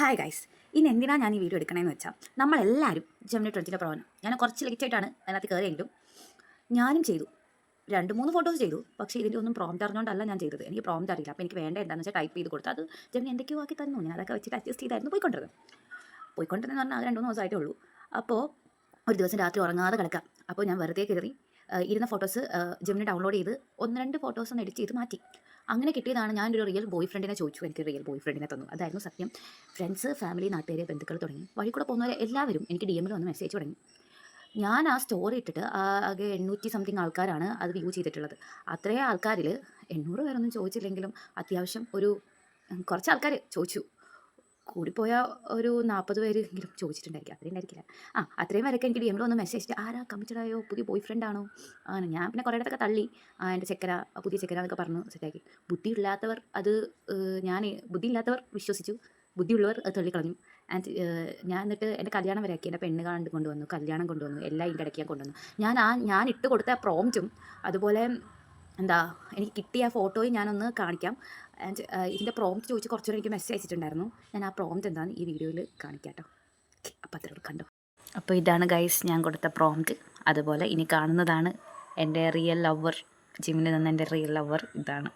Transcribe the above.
Hi guys, ഇന്ന് എന്തിനാണ് ഞാൻ ഈ വീഡിയോ എടുക്കണമെന്ന് വെച്ചാൽ നമ്മളെല്ലാവരും ജെമിനി 20 പ്രവനം ഞാൻ കുറച്ച് ലേറ്റായിട്ടാണ് അതിനകത്ത് കയറിയെങ്കിലും ഞാനും ചെയ്തു 2-3 ഫോട്ടോസ് ചെയ്തു. പക്ഷേ ഇതിൻ്റെ ഒന്നും പ്രോംപ്റ്റ് അറിഞ്ഞുകൊണ്ടല്ല ഞാൻ ചെയ്തത്. എനിക്ക് പ്രോംപ്റ്റ് അറിയില്ല. അപ്പോൾ എനിക്ക് വേണ്ട എന്താണെന്ന് വെച്ചാൽ ടൈപ്പ് ചെയ്ത് കൊടുത്തു. അത് ജെമിനി എന്തൊക്കെയോ ആക്കി തന്നു. ഞാൻ അതൊക്കെ വെച്ചിട്ട് അഡ്ജസ്റ്റ് ചെയ്തായിരുന്നു പോയിക്കൊണ്ടിരുന്നത് പറഞ്ഞാൽ അത് 2-3 ദിവസമായിട്ടേ ഉള്ളൂ. അപ്പോൾ ഒരു ദിവസം രാത്രി ഉറങ്ങാതെ കിടക്കാം. അപ്പോൾ ഞാൻ വെറുതെ കയറി ഇരുന്ന ഫോട്ടോസ് ജെമിനി ഡൗൺലോഡ് ചെയ്ത് 1-2 ഫോട്ടോസ് ഒന്ന് എഡിറ്റ് ചെയ്ത് മാറ്റി. അങ്ങനെ കിട്ടിയതാണ്. ഞാനൊരു റിയൽ ബോയ് ഫ്രണ്ടിനെ ചോദിച്ചു. എനിക്ക് റിയൽ ബോയ് ഫ്രണ്ടിനെ തന്നു. അതായിരുന്നു സത്യം. ഫ്രണ്ട്സ്, ഫാമിലി, നാട്ടുകാർ, ബന്ധുക്കൾ തുടങ്ങി വഴി കൂടെ പോകുന്നവരെ എല്ലാവരും എനിക്ക് DM വന്ന് മെസ്സേജ് തുടങ്ങി. ഞാൻ ആ സ്റ്റോറി ഇട്ടിട്ട് ആകെ 800 സംതിങ് ആൾക്കാരാണ് അത് വ്യൂ ചെയ്തിട്ടുള്ളത്. അത്രയും ആൾക്കാരിൽ 800 പേരൊന്നും ചോദിച്ചില്ലെങ്കിലും അത്യാവശ്യം ഒരു കുറച്ച് ആൾക്കാർ ചോദിച്ചു. കൂടിപ്പോയാൽ ഒരു 40 പേരെങ്കിലും ചോദിച്ചിട്ടുണ്ടായിരിക്കും. അത്രയും ഉണ്ടായിരിക്കില്ല. അത്രയും പേരൊക്കെ എനിക്ക് DM വന്ന് മെസ്സേജ് ആരാ കമ്മിറ്റഡായോ, പുതിയ ബോയ് ഫ്രണ്ടാണോ? ഞാൻ പിന്നെ കുറേ ഇടത്തൊക്കെ തള്ളി. എൻ്റെ ചെക്കന, പുതിയ ചെക്കന എന്നൊക്കെ പറഞ്ഞു സെറ്റാക്കി. ബുദ്ധിയില്ലാത്തവർ അത് ബുദ്ധിയില്ലാത്തവർ വിശ്വസിച്ചു, ബുദ്ധിയുള്ളവർ തള്ളിക്കളഞ്ഞു. ആൻഡ് ഞാൻ എന്നിട്ട് എൻ്റെ കല്യാണം വരെ ആക്കി. എൻ്റെ പെണ്ണ് കൊണ്ടുവന്നു, കല്യാണം കൊണ്ടുവന്നു, എല്ലാം ഇതിൻ്റെ ഇടയ്ക്ക് ഞാൻ കൊണ്ടുവന്നു. ഞാൻ ഇട്ട് കൊടുത്ത പ്രോംപ്റ്റും അതുപോലെ എനിക്ക് കിട്ടിയ ഫോട്ടോയും ഞാനൊന്ന് കാണിക്കാം. ആൻഡ് ഇതിൻ്റെ പ്രോംപ്റ്റ് ചോദിച്ച് കുറച്ചുകൂടെ എനിക്ക് മെസ്സേജ് അയച്ചിട്ടുണ്ടായിരുന്നു. ഞാൻ ആ പ്രോംപ്റ്റ് എന്താണെന്ന് ഈ വീഡിയോയിൽ കാണിക്കാം കേട്ടോ. അപ്പോൾ അത്രയോട് കണ്ടോ. അപ്പോൾ ഇതാണ് ഗൈസ് ഞാൻ കൊടുത്ത പ്രോംപ്റ്റ്. അതുപോലെ ഇനി കാണുന്നതാണ് എൻ്റെ റിയൽ ലവർ, ജിമ്മിന് നിന്ന് എൻ്റെ റിയൽ ലവർ ഇതാണ്.